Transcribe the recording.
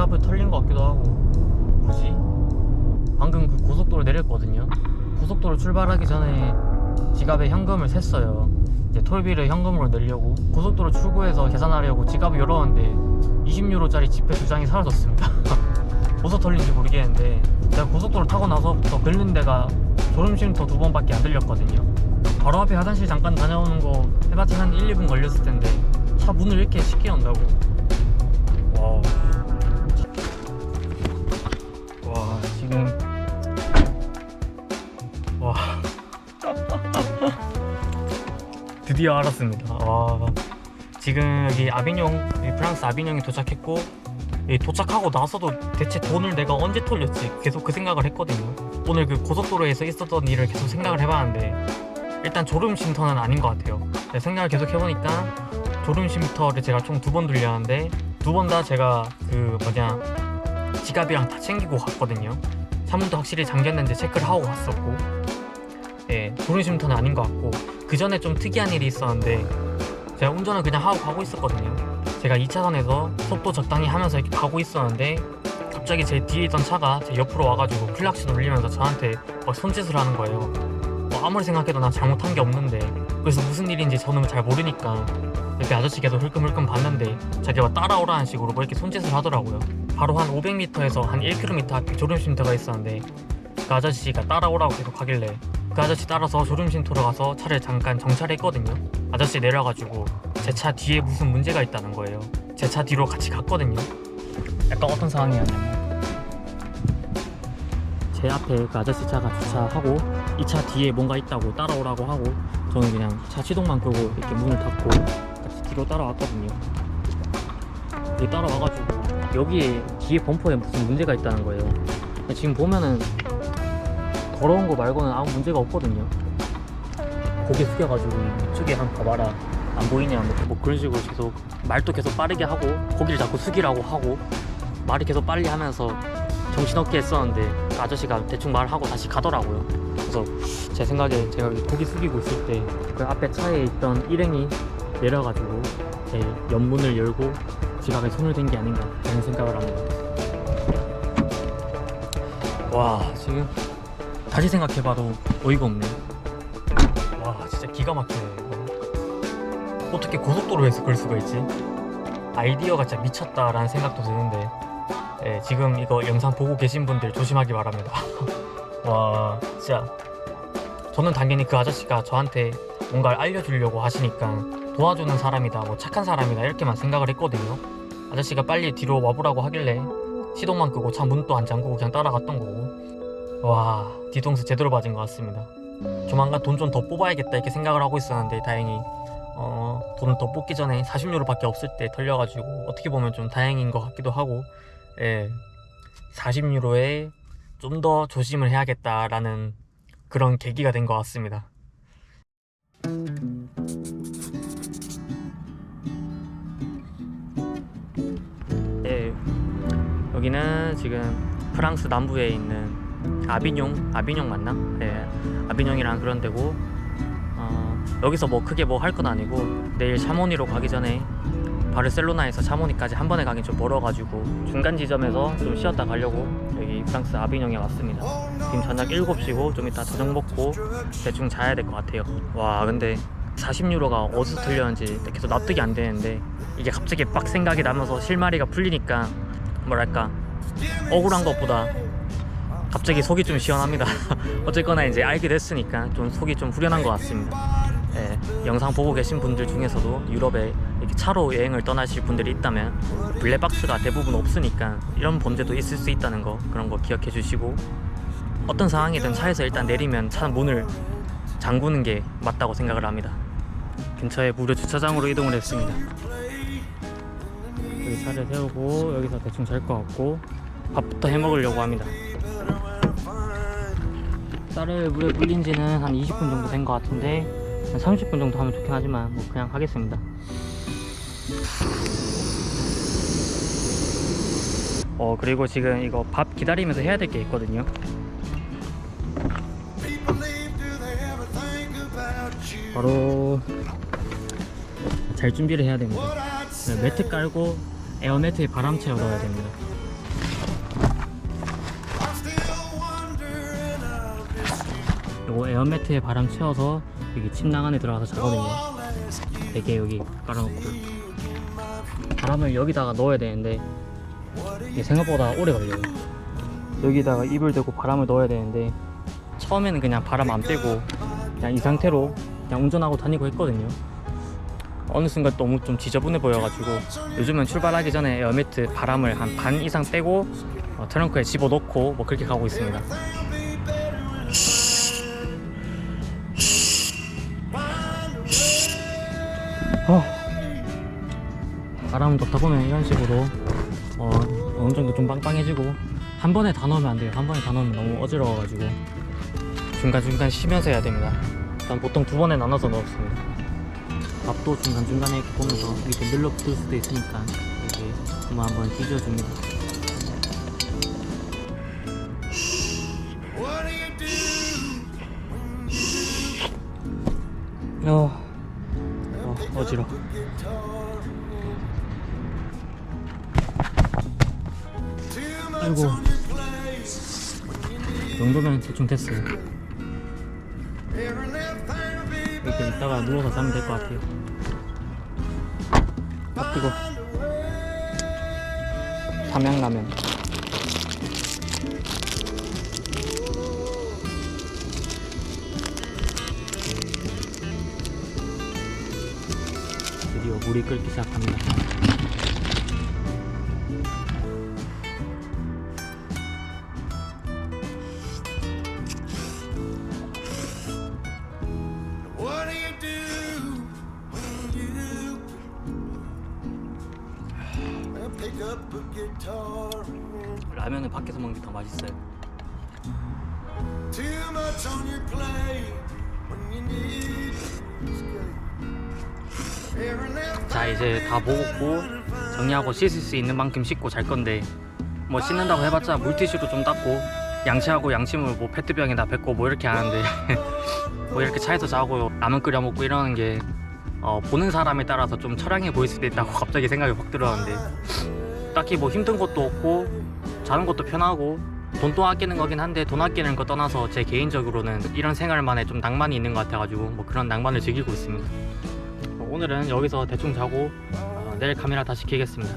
지갑을 털린 것 같기도 하고. 뭐지? 방금 그 고속도로 내렸거든요. 고속도로 출발하기 전에 지갑에 현금을 샜어요. 이제 톨비를 현금으로 내려고 고속도로 출구에서 계산하려고 지갑을 열었는데 20유로짜리 지폐 2장이 사라졌습니다. 어디서 털린지 모르겠는데 제가 고속도로 타고 나서부터 들린 데가 졸음쉼터 2번밖에 안 들렸거든요. 바로 앞에 화장실 잠깐 다녀오는 거 해봤자 한 1, 2분 걸렸을 텐데 차 문을 이렇게 쉽게 연다고? 와, 지금 와 드디어 알았습니다. 와, 지금 여기 아비뇽, 프랑스 아비뇽에 도착했고, 도착하고 나서도 대체 돈을 내가 언제 털렸지 계속 그 생각을 했거든요. 오늘 그 고속도로에서 있었던 일을 계속 생각을 해봤는데 일단 졸음쉼터는 아닌 것 같아요. 생각을 계속 해보니까 졸음쉼터를 제가 총 2번 돌렸는데 2번 다 제가 지갑이랑 다 챙기고 갔거든요. 차문도 확실히 잠겼는지 체크를 하고 갔었고, 졸음쉼터는 아닌 것 같고, 그 전에 좀 특이한 일이 있었는데 제가 운전을 그냥 하고 가고 있었거든요. 제가 2차선에서 속도 적당히 하면서 이렇게 가고 있었는데 갑자기 제 뒤에 있던 차가 제 옆으로 와가지고 클락션 울리면서 저한테 막 손짓을 하는 거예요. 아무리 생각해도 난 잘못한 게 없는데. 그래서 무슨 일인지 저는 잘 모르니까 옆에 아저씨 계속 흘끔흘끔 봤는데 자기가 따라오라는 식으로 뭐 이렇게 손짓을 하더라고요. 바로 한 500m에서 한 1km 앞에 졸음쉼터가 있었는데 그 아저씨가 따라오라고 계속 하길래 그 아저씨 따라서 졸음쉼터로 가서 차를 잠깐 정차했거든요. 아저씨 내려가지고 제 차 뒤에 무슨 문제가 있다는 거예요. 제 차 뒤로 같이 갔거든요. 약간 어떤 상황이었냐면 제 앞에 그 아저씨 차가 주차하고 이 차 뒤에 뭔가 있다고 따라오라고 하고 저는 그냥 차 시동만 끄고 이렇게 문을 닫고 같이 뒤로 따라왔거든요. 여기 따라와가지고 여기에 뒤에 범퍼에 무슨 문제가 있다는 거예요. 지금 보면은 더러운 거 말고는 아무 문제가 없거든요. 고개 숙여가지고 이쪽에 한 봐봐라 안 보이냐 뭐 그런 식으로 계속 말도 계속 빠르게 하고 고기를 자꾸 숙이라고 하고 말이 계속 빨리 하면서 정신없게 했었는데 그 아저씨가 대충 말하고 다시 가더라고요. 그래서 제 생각에 제가 고기 숙이고 있을 때 그 앞에 차에 있던 일행이 내려가지고 제 옆문을 열고 지갑에 손을 댄 게 아닌가 하는 생각을 합니다. 와, 지금 다시 생각해봐도 어이가 없네. 와, 진짜 기가 막히네. 어떻게 고속도로에서 그럴 수가 있지? 아이디어가 진짜 미쳤다라는 생각도 드는데, 지금 이거 영상 보고 계신 분들 조심하기 바랍니다. 와, 진짜 저는 당연히 그 아저씨가 저한테 뭔가를 알려주려고 하시니까 도와주는 사람이다, 뭐 착한 사람이다 이렇게만 생각을 했거든요. 아저씨가 빨리 뒤로 와보라고 하길래 시동만 끄고 차 문도 안 잠그고 그냥 따라갔던 거고. 와, 뒤통수 제대로 맞은 것 같습니다. 조만간 돈 좀 더 뽑아야겠다 이렇게 생각을 하고 있었는데 다행히 돈을 더 뽑기 전에 40유로밖에 없을 때 털려가지고 어떻게 보면 좀 다행인 것 같기도 하고, 40유로에 좀 더 조심을 해야겠다라는 그런 계기가 된 것 같습니다. 여기는 지금 프랑스 남부에 있는 아비뇽 맞나? 아비뇽이란 그런 데고, 여기서 뭐 크게 뭐 할 건 아니고 내일 샤모니로 가기 전에 바르셀로나에서 샤모니까지 한 번에 가긴 좀 멀어가지고 중간 지점에서 좀 쉬었다 가려고 여기 프랑스 아비뇽에 왔습니다. 지금 저녁 7시고 좀 이따 저녁 먹고 대충 자야 될 것 같아요. 와, 근데 40유로가 어디서 들렸는지 계속 납득이 안 되는데 이게 갑자기 빡 생각이 나면서 실마리가 풀리니까 뭐랄까 억울한 것보다 갑자기 속이 좀 시원합니다. 어쨌거나 이제 알게 됐으니까 좀 속이 좀 후련한 것 같습니다. 영상 보고 계신 분들 중에서도 유럽에 이렇게 차로 여행을 떠나실 분들이 있다면 블랙박스가 대부분 없으니까 이런 범죄도 있을 수 있다는 거, 그런 거 기억해 주시고, 어떤 상황이든 차에서 일단 내리면 차 문을 잠그는 게 맞다고 생각을 합니다. 근처에 무료 주차장으로 이동을 했습니다. 여기 차를 세우고 여기서 대충 잘 것 같고 밥부터 해 먹으려고 합니다. 쌀을 물에 불린 지는 한 20분 정도 된 것 같은데 한 30분 정도 하면 좋긴 하지만 뭐 그냥 하겠습니다. 그리고 지금 이거 밥 기다리면서 해야 될 게 있거든요. 바로 잘 준비를 해야 됩니다. 매트 깔고 에어매트에 바람 채워 넣어야 됩니다. 자고 에어매트에 바람 채워서 여기 침낭 안에 들어가서 자거든요. 베개 여기 깔아놓고 바람을 여기다가 넣어야 되는데 이게 생각보다 오래 걸려요. 여기다가 이불 대고 바람을 넣어야 되는데 처음에는 그냥 바람 안 빼고 그냥 이 상태로 그냥 운전하고 다니고 했거든요. 어느 순간 너무 좀 지저분해 보여가지고 요즘은 출발하기 전에 에어매트 바람을 한 반 이상 빼고 트렁크에 집어넣고 뭐 그렇게 가고 있습니다. 바람 넣다 보면 이런 식으로 어느 정도 좀 빵빵해지고 한 번에 다 넣으면 안 돼요. 한 번에 다 넣으면 너무 어지러워가지고 중간중간 쉬면서 해야 됩니다. 난 보통 2번에 나눠서 넣었습니다. 밥도 중간중간에 이렇게 보면서 이렇게 늘러붙을 수도 있으니까 이렇게 한번 뒤져줍니다. 어지러워. 아이고, 이 정도면 대충 됐어요. 이렇게 이따가 누워서 자면 될 것 같아요. 아 뜨거. 삼양라면. 드디어 물이 끓기 시작합니다. 라면은 밖에서 먹는 게 더 맛있어요. 자, 이제 다 먹었고 정리하고 씻을 수 있는 만큼 씻고 잘 건데 뭐 씻는다고 해봤자 물티슈로 좀 닦고 양치하고 양침을 뭐 페트병에다 뱉고 뭐 이렇게 하는데 뭐 이렇게 차에서 자고 라면 끓여 먹고 이러는 게 보는 사람에 따라서 좀 처량해 보일 수도 있다고 갑자기 생각이 확 들었는데 딱히 뭐 힘든 것도 없고 자는 것도 편하고 돈도 아끼는 거긴 한데 돈 아끼는 거 떠나서 제 개인적으로는 이런 생활만에 좀 낭만이 있는 것 같아가지고 뭐 그런 낭만을 즐기고 있습니다. 오늘은 여기서 대충 자고 내일 카메라 다시 켜겠습니다.